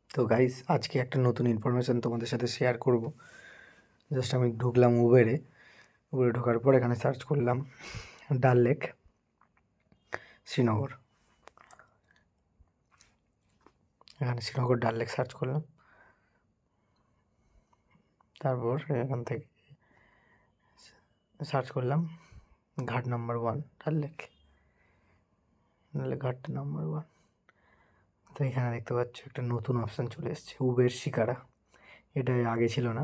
তো গাইস, আজকে একটা নতুন ইনফরমেশান তোমাদের সাথে শেয়ার করব। জাস্ট আমি ঢুকলাম উবেরে ঢোকার পর এখানে সার্চ করলাম ডাল লেক শ্রীনগর। এখানে শ্রীনগর ডাল লেক সার্চ করলাম। তারপর এখান থেকে সার্চ করলাম ঘাট নাম্বার 1 ডাল লেক, ঘাট নাম্বার 1। তো এখানে দেখতে পাচ্ছ একটা নতুন অপশান চলে এসেছে, উবের শিকারা। এটা আগে ছিল না,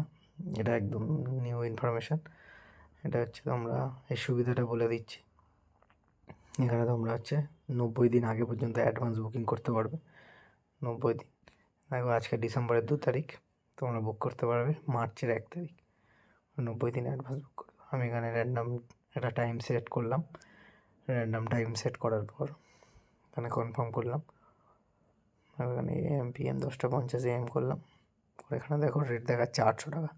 এটা একদম নিউ ইনফরমেশান। এটা হচ্ছে তোমরা এই সুবিধাটা বলে দিচ্ছি। এখানে তোমরা হচ্ছে 90 দিন আগে পর্যন্ত অ্যাডভান্স বুকিং করতে পারবে। 90 দিন, দেখো আজকে ডিসেম্বরের 2 তারিখ, তোমরা বুক করতে পারবে মার্চের 1 তারিখ। 90 দিন অ্যাডভান্স বুক করবে। আমি এখানে র্যান্ডাম একটা টাইম সেট করলাম। র্যান্ডাম টাইম সেট করার পর এখানে কনফার্ম করলাম। এখানে AM PM 10:50 AM করলাম। এখানে দেখো রেট দেখাচ্ছে 800 টাকা।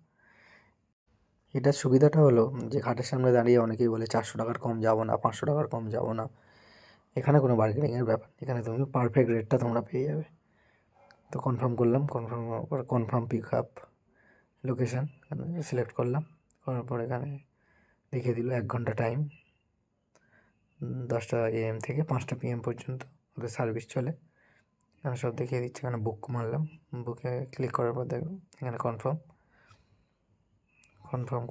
এটার সুবিধাটা হলো যে ঘাটের সামনে দাঁড়িয়ে অনেকেই বলে 400 টাকার কম যাবো না, 500 টাকার কম যাবো না। এখানে কোনো বার্গেনিংয়ের ব্যাপার, এখানে তুমি পারফেক্ট রেটটা তোমরা পেয়ে যাবে। তো কনফার্ম করলাম, confirm pick up location select করলাম। করার পর এখানে দেখিয়ে দিল 1 ঘন্টা টাইম, 10টা AM থেকে 5টা PM পর্যন্ত ওদের সার্ভিস চলে। এখানে সব দেখিয়ে দিচ্ছে। এখানে বুক মারলাম, বুকে ক্লিক করার পর দেখলাম এখানে কনফার্ম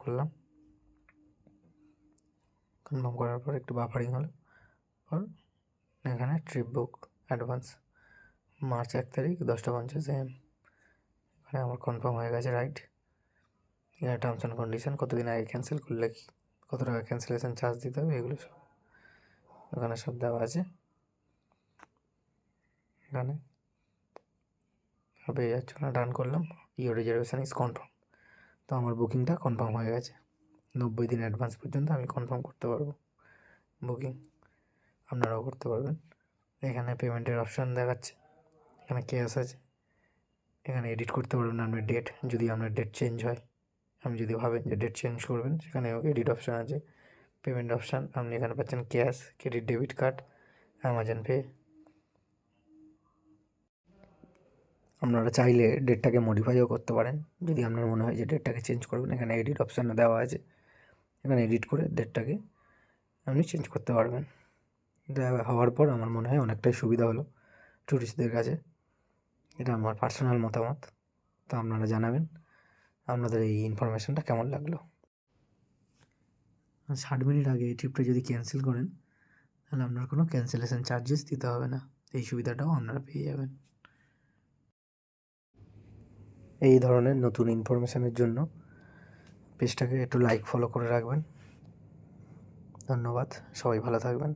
করলাম। কনফার্ম করার পর একটু বাফারিং হলো। আর এখানে ট্রিপ বুক অ্যাডভান্স মার্চ 1 তারিখ 10:50 AM। এখানে আমার কনফার্ম হয়ে গেছে রাইট। এখানে টার্মস অ্যান্ড কন্ডিশন, কতদিন আগে ক্যান্সেল করলে কত টাকা ক্যান্সেলেশন চার্জ দিতে হবে, এগুলো সব এখানে সব দেওয়া আছে। এখানে পেয়ে যাচ্ছ না, ডান করলাম। Your reservation is confirm. তো আমার বুকিংটা কনফার্ম হয়ে গেছে। 90 দিন অ্যাডভান্স পর্যন্ত আমি কনফার্ম করতে পারবো বুকিং, আপনারাও করতে পারবেন। এখানে পেমেন্টের অপশান দেখাচ্ছে, এখানে ক্যাশ আছে। এখানে এডিট করতে পারবেন আপনার ডেট, যদি আপনার ডেট চেঞ্জ হয়। আপনি যদি ভাবেন যে ডেট চেঞ্জ করবেন, সেখানেও এডিট অপশান আছে। পেমেন্ট অপশান আপনি এখানে পাচ্ছেন cash, credit, debit card, Amazon pay. আপনারা চাইলে ডেটটাকে মডিফাইও করতে পারেন, যদি আপনার মনে হয় যে ডেটটাকে চেঞ্জ করবেন। এখানে এডিট অপশানে দেওয়া আছে, এখানে এডিট করে ডেটটাকে আপনি চেঞ্জ করতে পারবেন। এটা হওয়ার পর আমার মনে হয় অনেকটাই সুবিধা হলো ট্যুরিস্টদের কাছে। এটা আমার পার্সোনাল মতামত। তো আপনারা জানাবেন আপনাদের এই ইনফরমেশানটা কেমন লাগলো। 60 মিনিট আগে এই ট্রিপটা যদি ক্যান্সেল করেন, তাহলে আপনার কোনো ক্যান্সেলেশন চার্জেস দিতে হবে না। এই সুবিধাটাও আপনারা পেয়ে যাবেন। এই ধরনের নতুন ইনফরমেশানের জন্য পেজটাকে একটু লাইক ফলো করে রাখবেন। ধন্যবাদ, সবাই ভালো থাকবেন।